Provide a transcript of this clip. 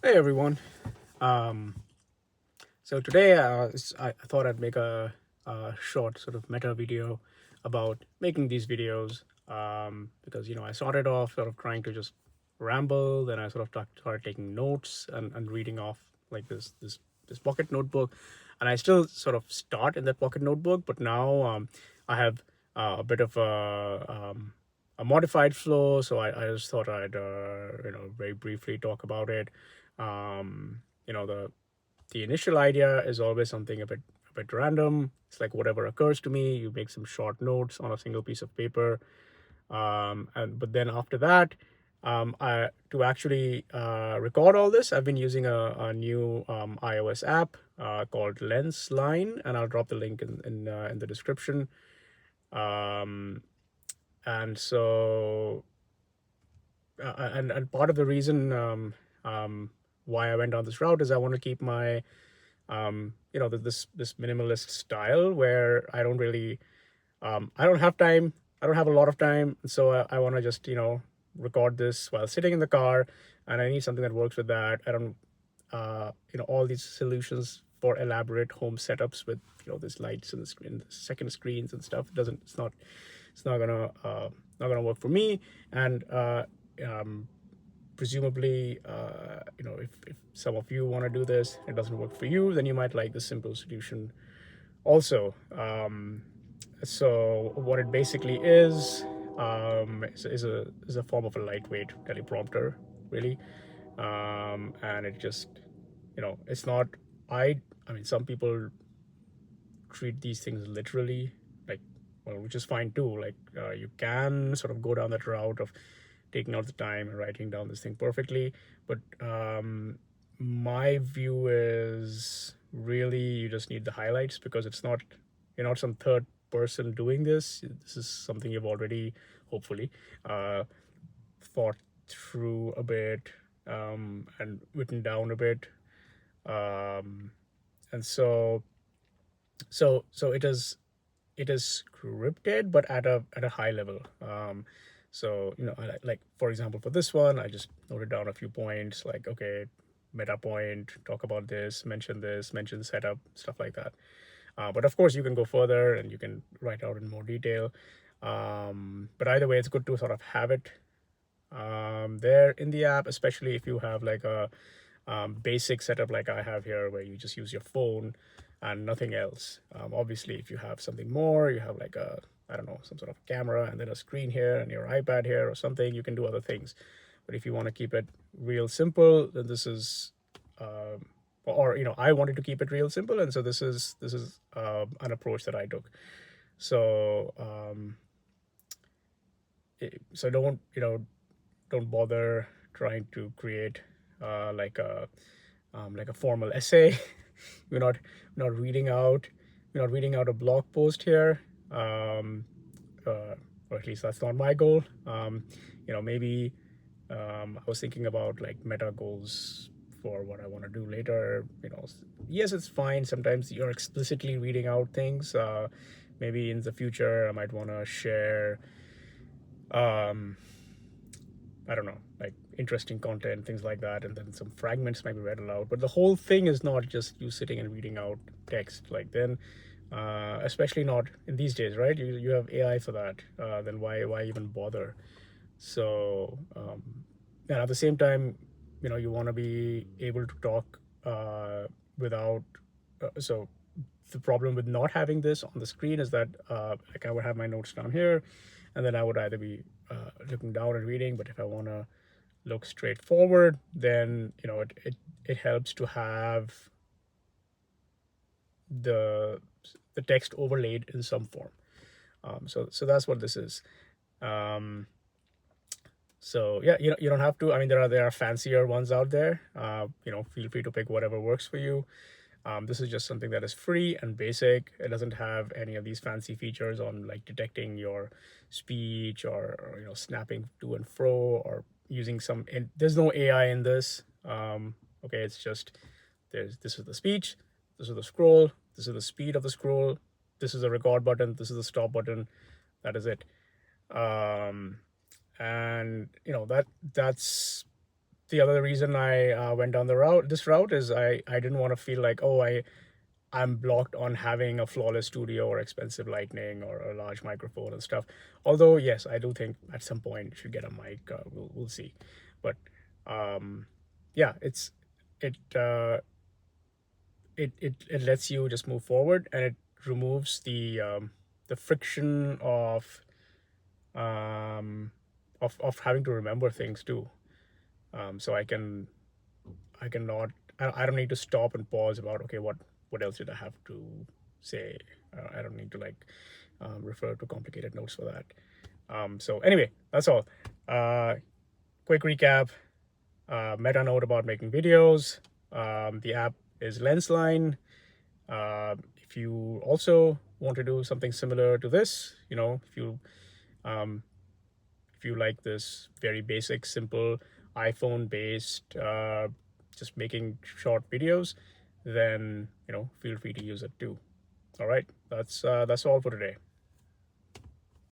Hey everyone. Um, so today I thought I'd make a short sort of meta video about making these videos because I started off sort of trying to just ramble, then I sort of started taking notes and reading off like this pocket notebook, and I still sort of start in that pocket notebook, but now I have a bit of a modified flow, so I just thought I'd very briefly talk about it. The initial idea is always something a bit random. It's like whatever occurs to me. You make some short notes on a single piece of paper, and but then after that, I to actually record all this, I've been using a new iOS app called Lens Line, and I'll drop the link in the description. Um, and so and part of the reason why I went down this route is I want to keep my this minimalist style where I don't have time. I don't have a lot of time, so I want to just record this while sitting in the car, and I need something that works with that. I don't all these solutions for elaborate home setups with these lights and the screen, the second screens and stuff. It doesn't. It's not gonna work for me, and um, presumably, if some of you want to do this, it doesn't work for you, then you might like the simple solution also. So what it basically is a form of a lightweight teleprompter, really, and it just it's not. I mean, some people treat these things literally, like, well, which is fine too. Like, you can sort of go down that route of taking out the time and writing down this thing perfectly, but my view is really you just need the highlights because you're not some third person doing this. This is something you've already hopefully uh, thought through a bit, and written down a bit, um, and so it is scripted, but at a high level. So like for example, for this one, I just noted down a few points, like, okay, meta point, talk about this, mention setup, stuff like that. But of course, you can go further and you can write out in more detail. But either way, it's good to sort of have it there in the app, especially if you have like a basic setup like I have here, where you just use your phone and nothing else. Obviously, if you have something more, you have like a, I don't know, some sort of camera and then a screen here and your iPad here or something, you can do other things. But if you want to keep it real simple, then this is, or I wanted to keep it real simple, and so this is an approach that I took. So so don't bother trying to create like a formal essay. we're not we're not reading out we're not reading out a blog post here, uh, or at least that's not my goal. Maybe I was thinking about like meta goals for what I want to do later. Yes, it's fine. Sometimes you're explicitly reading out things. Maybe in the future I might want to share um, I don't know, like interesting content, things like that, and then some fragments might be read aloud. But the whole thing is not just you sitting and reading out text. Like then, especially not in these days, right? You have AI for that. Then why even bother? So and at the same time, you want to be able to talk without. So the problem with not having this on the screen is that like I would have my notes down here, and then I would either be looking down and reading. But if I want to look straight forward, then it helps to have the the text overlaid in some form. So that's what this is. Um, so yeah, you don't have to. I mean, there are fancier ones out there. Feel free to pick whatever works for you. This is just something that is free and basic. It doesn't have any of these fancy features on like detecting your speech, or snapping to and fro, or using there's no AI in this. Okay, it's just this is the speech, this is the scroll, this is the speed of the scroll, this is the record button, this is the stop button. That is it. And that's the other reason I went down this route is I didn't want to feel like, oh, I'm blocked on having a flawless studio or expensive lighting or a large microphone and stuff. Although yes, I do think at some point you should get a mic. We'll see, but yeah, it it lets you just move forward, and it removes the friction of having to remember things too. So I cannot I don't need to stop and pause about, okay, what else did I have to say. I don't need to like refer to complicated notes for that. So anyway, that's all. Quick recap. Meta note about making videos. The app is Lensline. If you also want to do something similar to this, if you like this very basic, simple iPhone based, just making short videos, then feel free to use it too. All right, that's all for today.